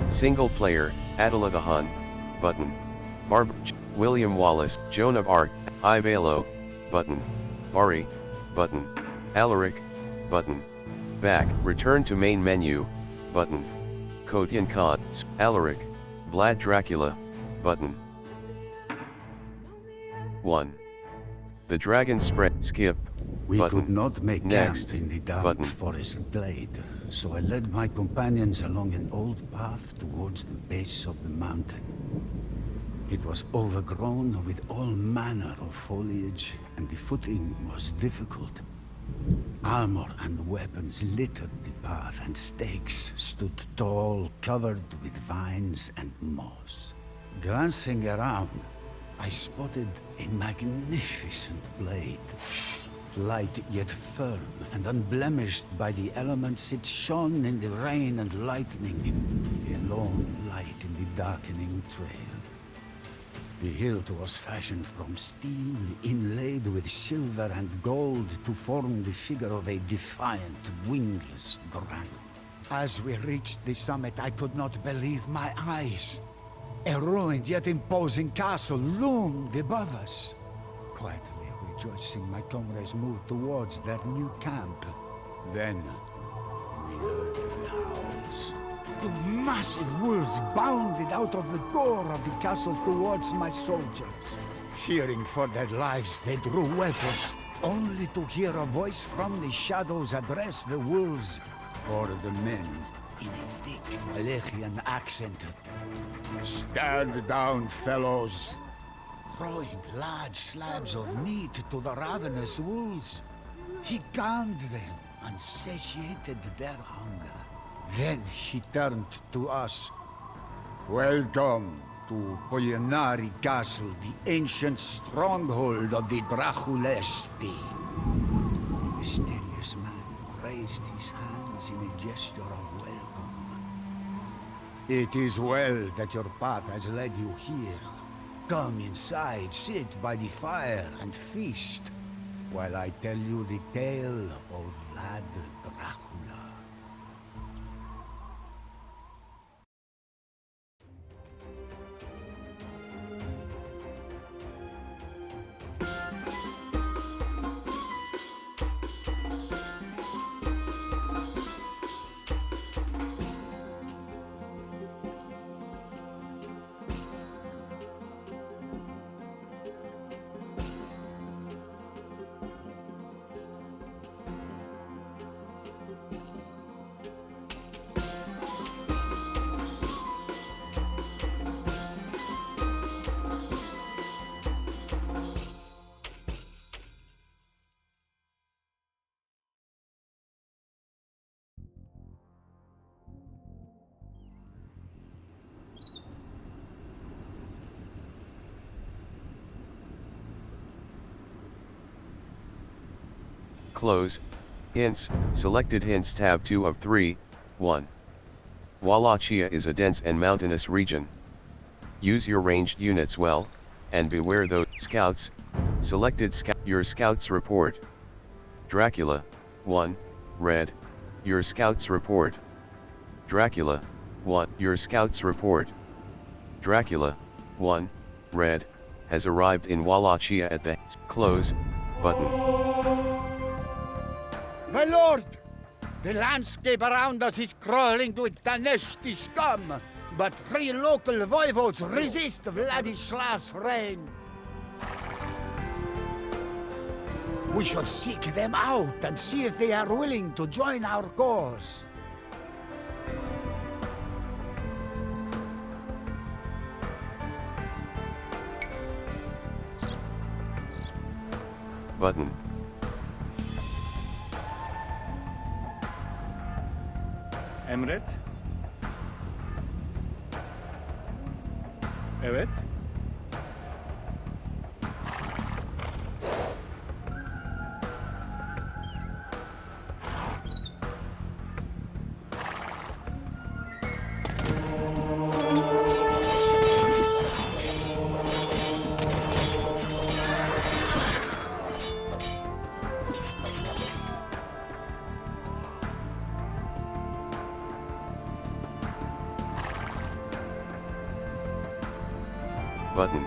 Single player, Attila the Hun, button. William Wallace, Joan of Arc, Ivalo, button. Ari, button. Alaric, button. Back, return to main menu, button. Kotian Khan, Alaric, Vlad Dracula, button. 1. The dragon spread, skip, We button. could not make Next, camp in the dark button. forest glade, so I led my companions along an old path towards the base of the mountain. It was overgrown with all manner of foliage, and the footing was difficult. Armor and weapons littered the path, and stakes stood tall, covered with vines and moss. Glancing around, I spotted a magnificent blade. Light yet firm and unblemished by the elements, it shone in the rain and lightning, a lone light in the darkening trail. The hilt was fashioned from steel, inlaid with silver and gold to form the figure of a defiant, wingless dragon. As we reached the summit, I could not believe my eyes. A ruined yet imposing castle loomed above us. Quietly rejoicing, my comrades moved towards their new camp. Then, we heard the howls. Two massive wolves bounded out of the door of the castle towards my soldiers. Fearing for their lives, they drew weapons, only to hear a voice from the shadows address the wolves or the men in a thick Malachian accent. "Stand down, fellows!" Throwing large slabs of meat to the ravenous wolves, he calmed them and satiated their hunger. Then he turned to us. "Welcome to Poyanari Castle, the ancient stronghold of the Draculesti." The mysterious man raised his hands in a gesture of welcome. "It is well that your path has led you here. Come inside, sit by the fire and feast, while I tell you the tale of Vlad Dracula." Close, Hints, Selected Hints tab 2 of 3, 1. Wallachia is a dense and mountainous region. Use your ranged units well, and beware those scouts. Selected scout. Your scouts report. Dracula, 1, red, your scouts report. Dracula, 1, your scouts report. Dracula, 1, red, has arrived in Wallachia at the close button. My lord! The landscape around us is crawling with Daneshti scum, but 3 local voivodes resist Vladislav's reign. We should seek them out and see if they are willing to join our cause. Button. Emret. Evet. Button.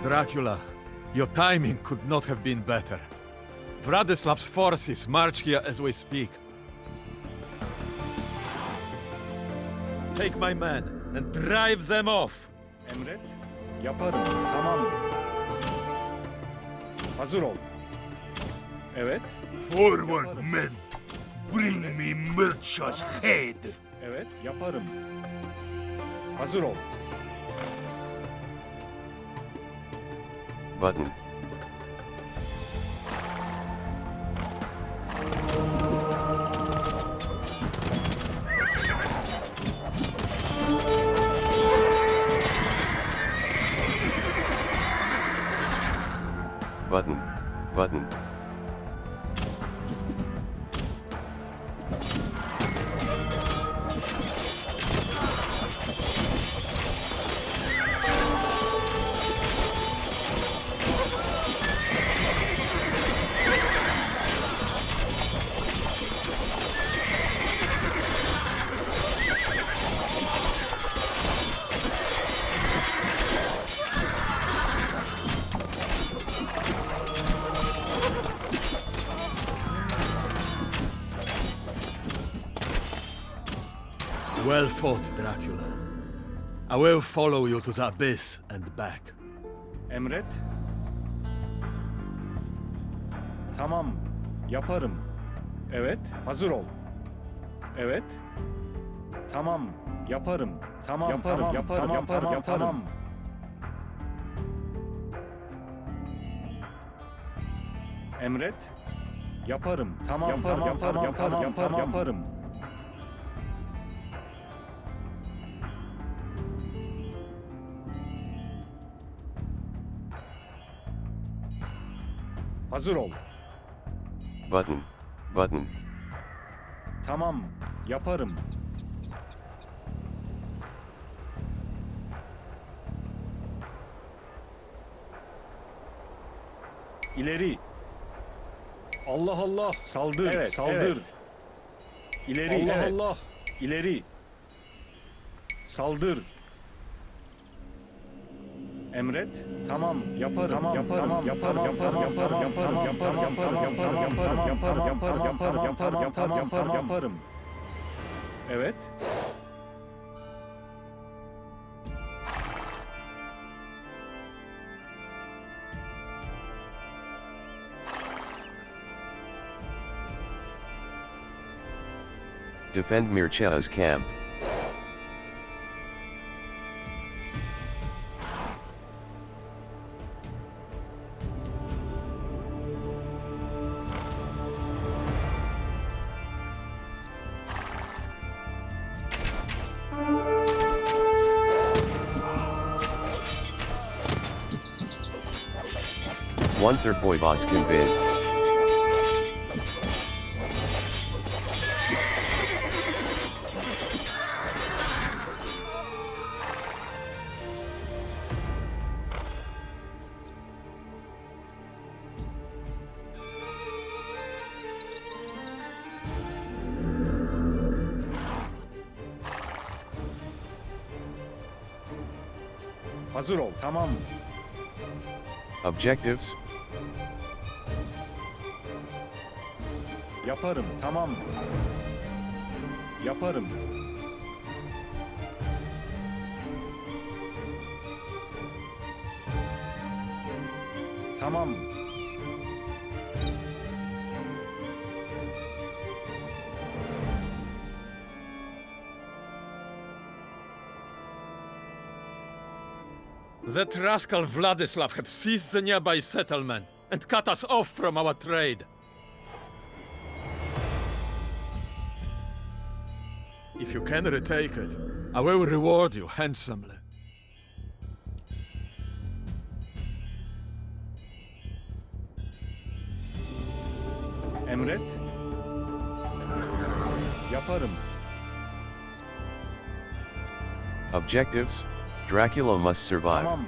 Dracula, your timing could not have been better. Vladislav's forces march here as we speak. Take my men and drive them off. Emret. Yaparım. Tamam. Hazır ol. Evet. Forward, Yaparım. men! Bring me Mircha's head! Evet. Yaparım. Hazır ol. Button. Button. Button. Well fought, Dracula. I will follow you to the abyss and back. Emret. Tamam. Yaparım. Evet. Hazır ol. Evet. Tamam. Yaparım. Tamam. Yaparım. Yaparım. Emret. Yaparım. Tamam. Yaparım. Hazır ol. Button. Button. Tamam. Yaparım. İleri. Allah Allah. Saldır. Evet, saldır. evet. İleri. Allah Allah. İleri. Saldır. Emret. Tamam. Yaparım. Tamam. Yaparım. Yaparım. Evet. Defend Mircha's camp. One-third voivodes convinced. Hazır ol. Tamam. Objectives. Yaparım. Tamam. Yaparım. Tamam. That rascal Vladislav have seized the nearby settlement and cut us off from our trade. If you can retake it, I will reward you handsomely. Emret. Yaparım. Objectives: Dracula must survive. Tamam.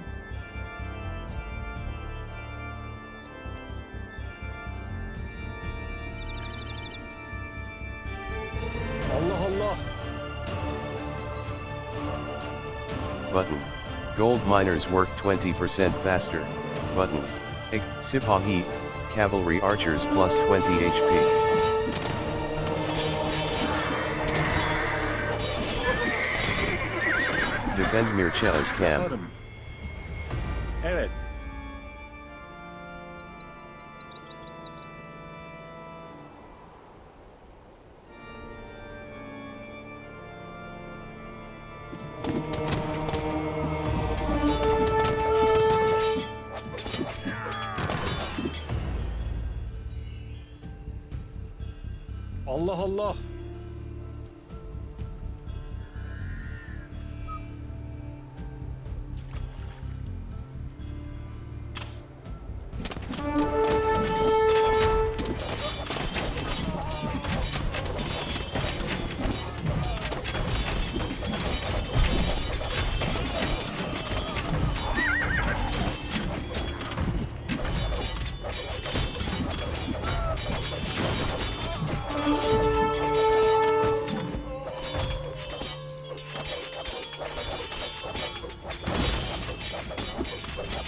Allah Allah. Button. Gold miners work 20% faster. Button. Sipahi, cavalry archers plus 20 HP. Defend Mircela's camp. Yaparım. Evet. Allah Allah.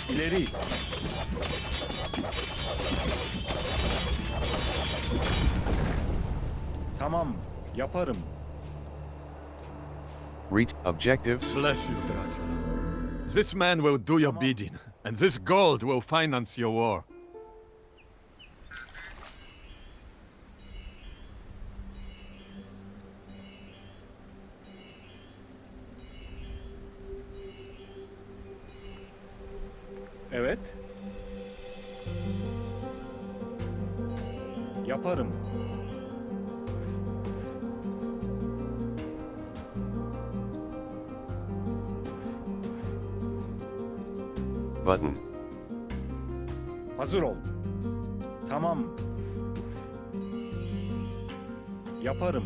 İleri. Tamam, yaparım. Read objectives. Bless you, Dracula. This man will do your bidding, and this gold will finance your war. Evet. Yaparım. Button. Hazır ol. Tamam. Yaparım.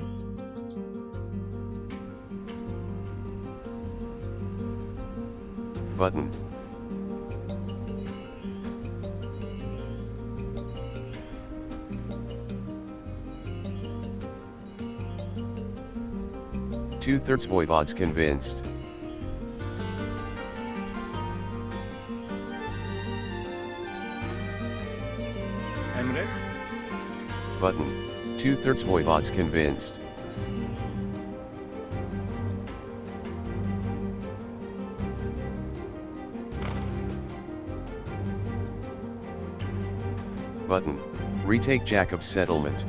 Button. Two-thirds voivodes convinced. Emret. Button. Two-thirds voivodes convinced. Button. Retake Jacob's settlement.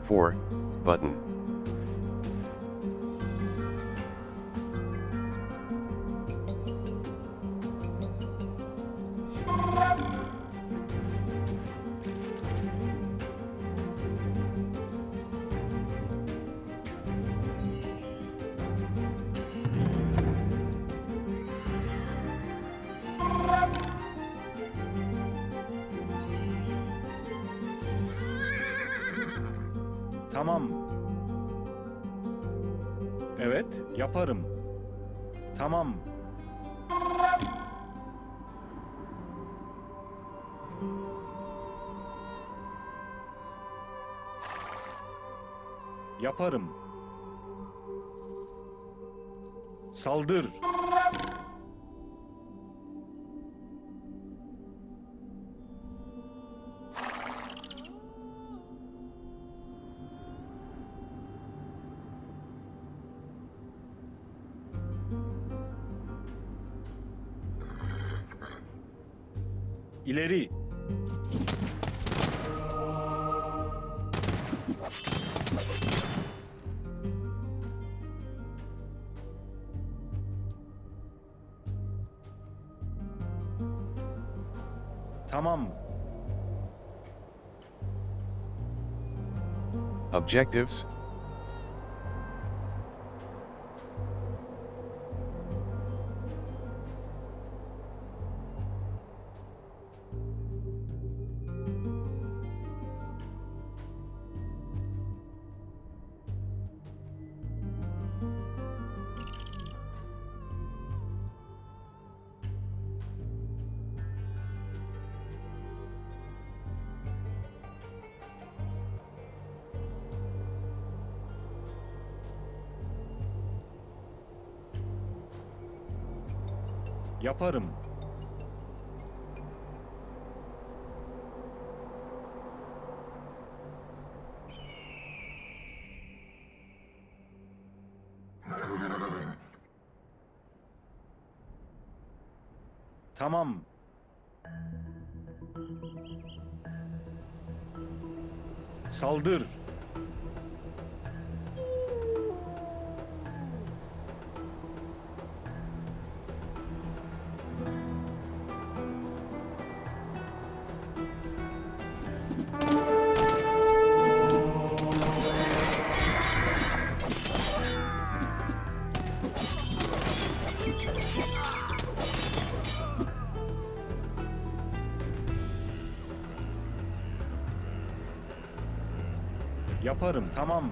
Four. Button. Tamam. Evet, yaparım. Tamam. Yaparım. Saldır. İleri. Tamam. Objectives? Yaparım. Tamam. Saldır. Yaparım, tamam.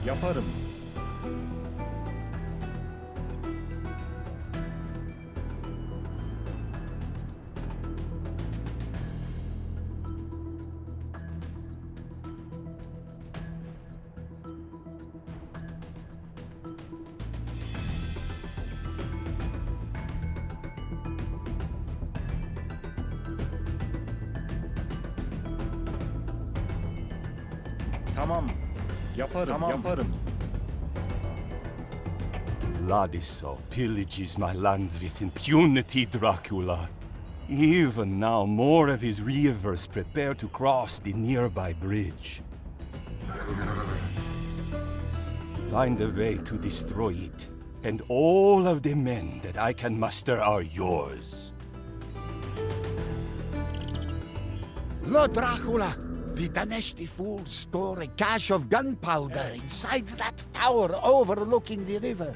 Yaparım. Tamam. Yaparım, tamam. Yaparım. Vladiso pillages my lands with impunity, Dracula. Even now, more of his reavers prepare to cross the nearby bridge. Find a way to destroy it, and all of the men that I can muster are yours. Lord Dracula, the Daneshti fools store a cache of gunpowder inside that tower overlooking the river.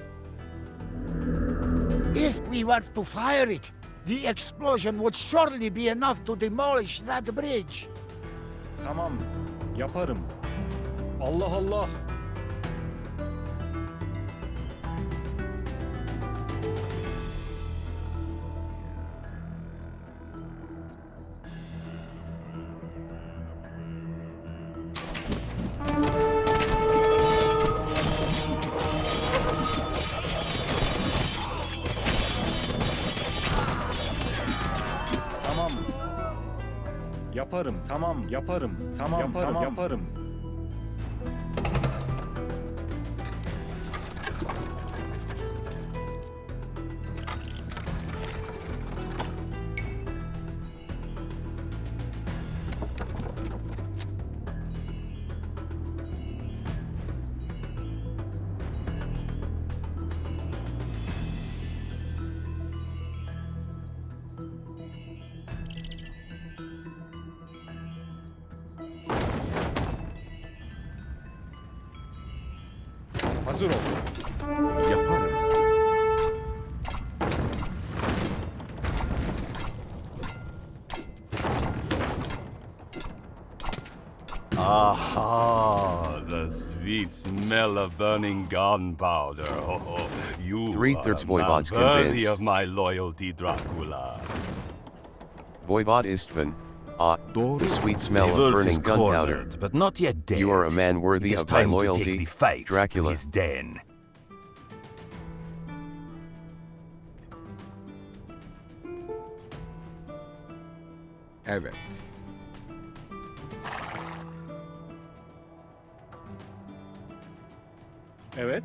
If we were to fire it, the explosion would surely be enough to demolish that bridge. Tamam. Yaparım. Allah Allah. Tamam. Yaparım, tamam, yaparım. Tamam, yaparım, tamam. Yaparım. Hazır ol. Yaparım. Aha! The sweet smell of burning gunpowder. Oh, you Three-thirds are Voivod's not worthy convinced. of my loyalty, Dracula. Voivod Istvan, the sweet The smell of wolf burning is gunpowder. cornered, but not yet dead. You are a man worthy It is of my time to take loyalty, the fight Dracula. to his den. Evet. Evet.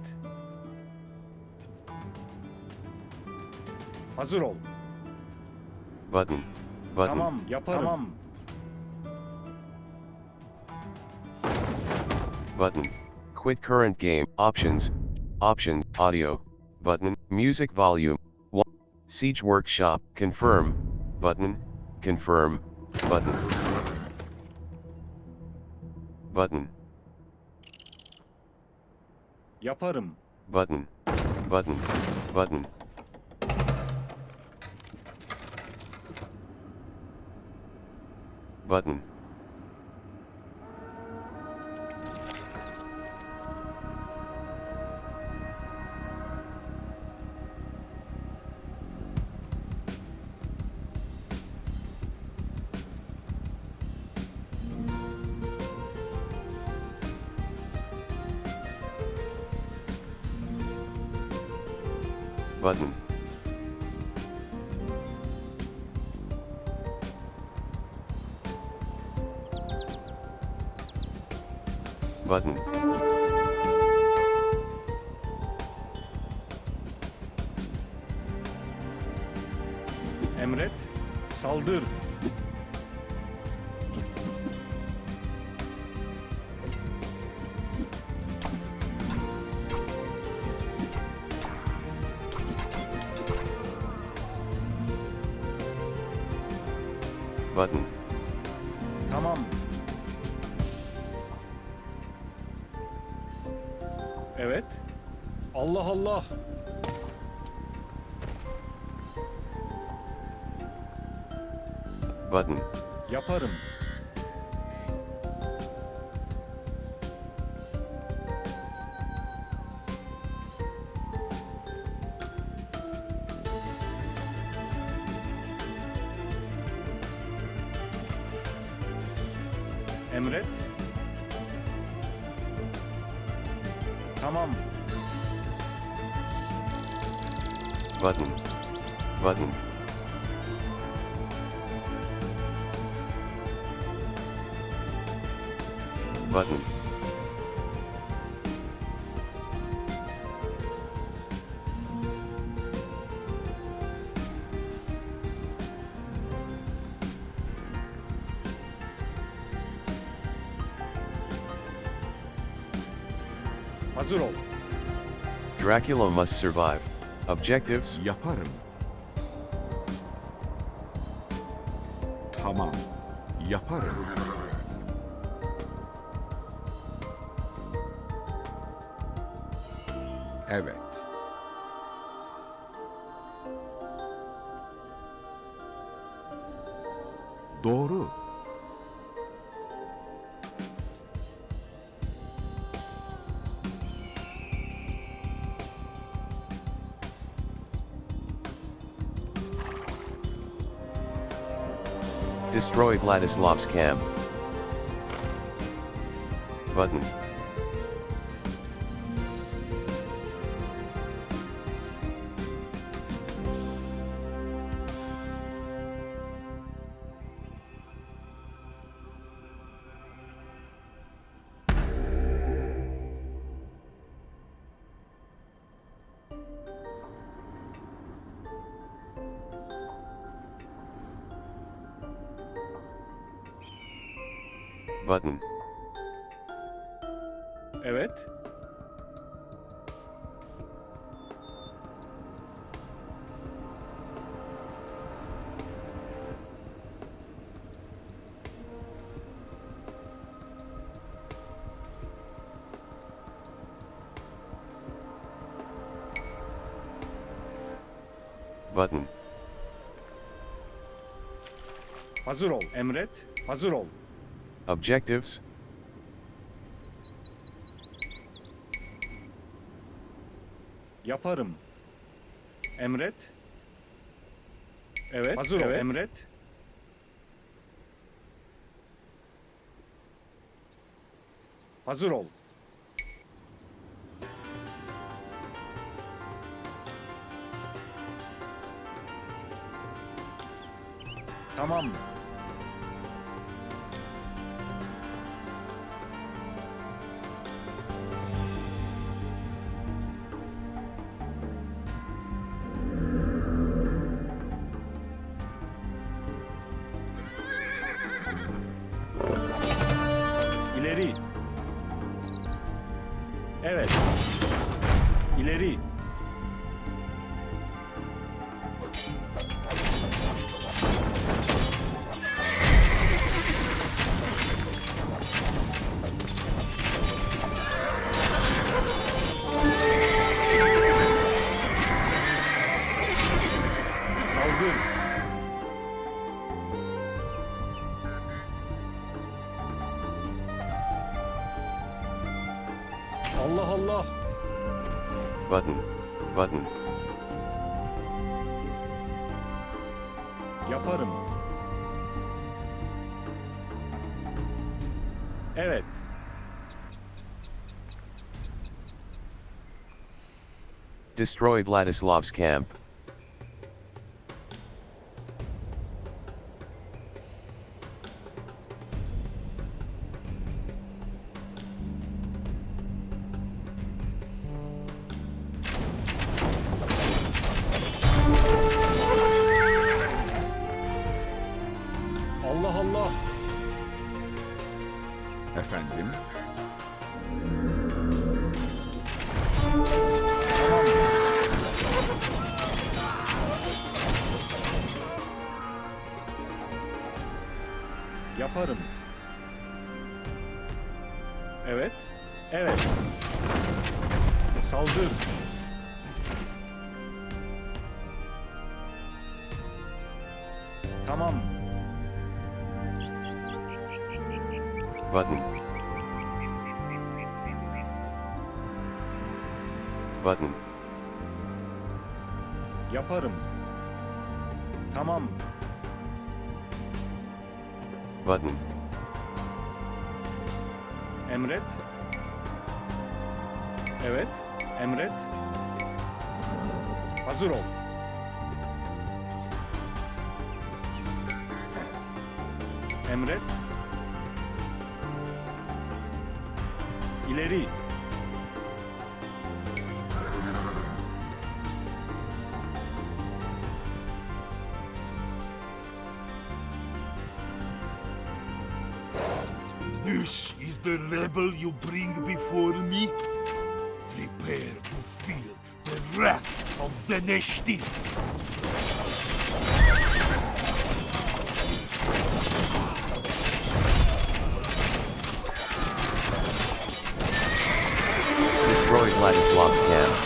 Hazır ol. Button. Button. Tamam, yaparım. Tamam. button, quit current game, options, audio, button, music volume, 1, siege workshop, confirm, button, button, Yaparım. button, button, button, button, button, Emret. Saldır. button, Tamam. Evet. Allah Allah. button, Yaparım. Emret. Tamam. button, button, button, Hazır ol. Dracula must survive. Objectives, Yaparım. Tamam. Yaparım. Evet. Doğru. destroy Vladislav's camp. Button, button, Evet. button, Hazır ol. Emret. Hazır ol. objectives, Yaparım. Emret. Evet. Hazır ol. Emret. Hazır ol. Tamam. İleri. Saldır. Allah Allah. Button. Button. Yaparım. Evet. Destroy Vladislav's camp. Allah Allah. Efendim? Yaparım. Evet. Evet. Saldır. Tamam. Button. Button. Yaparım. Tamam. Button. Emret. Evet. Emret. Hazır ol. Emret. İleri. This is the rebel you bring before me? Prepare to feel the wrath of the Neshti. Destroy Vladislav's camp.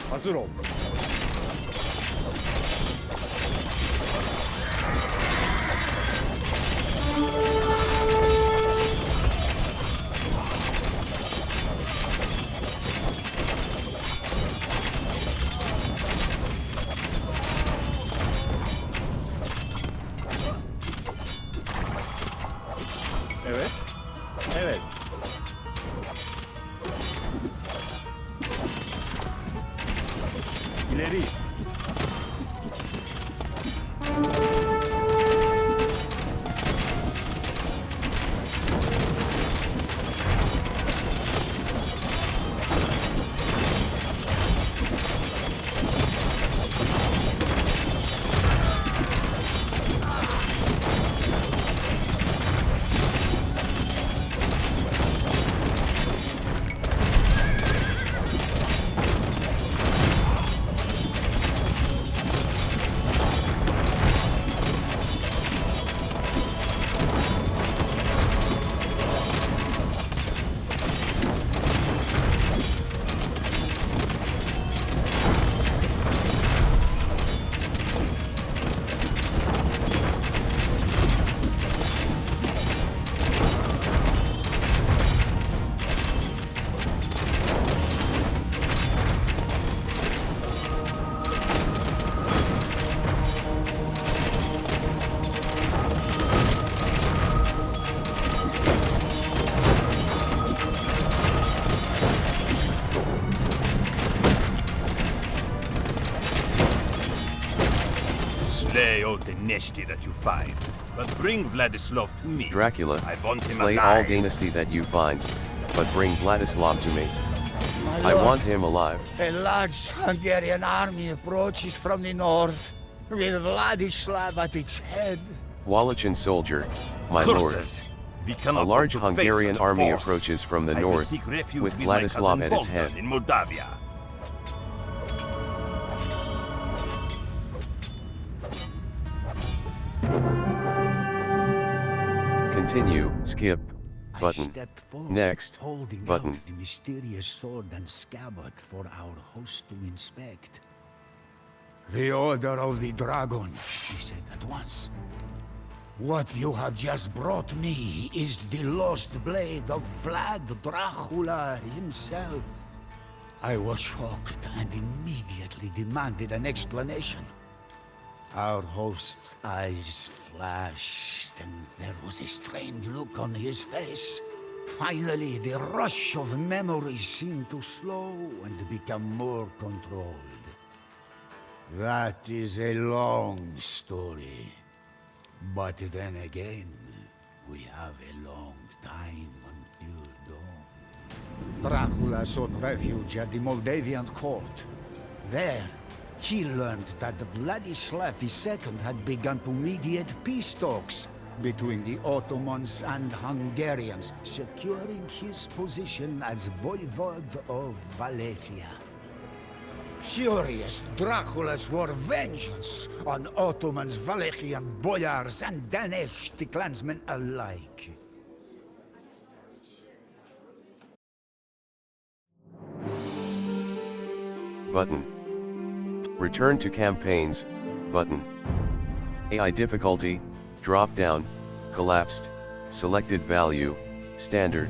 Hazır ol. Evet. Evet. İleri. Slay all the Neshti that you find, but bring Vladislav to me. Dracula, I want him slay all alive. dynasty that you find, but bring Vladislav to me. My I lord, want him alive. a large Hungarian army approaches from the north, with Vladislav at its head. Wallachian soldier, my lord. Curses! We A cannot large hope to face Hungarian such a army force. approaches from the I will north, seek refuge with my Vladislav cousin at its Bogdan head. in Moldavia. Continue, skip, I button. stepped forward, Next, holding button. out the mysterious sword and scabbard for our host to inspect. The Order of the Dragon, he said at once. What you have just brought me is the lost blade of Vlad Dracula himself. I was shocked and immediately demanded an explanation. Our host's eyes flashed, and there was a strange look on his face. Finally, the rush of memories seemed to slow and become more controlled. That is a long story. But then again, we have a long time until dawn. Dracula sought refuge at the Moldavian court. There, he learned that Vladislav II had begun to mediate peace talks between the Ottomans and Hungarians, securing his position as voivode of Wallachia. Furious, Dracula swore vengeance on Ottomans, Wallachian boyars, and Danish clansmen alike. Button. Return to campaigns, button. AI difficulty, drop down, collapsed, selected value, standard.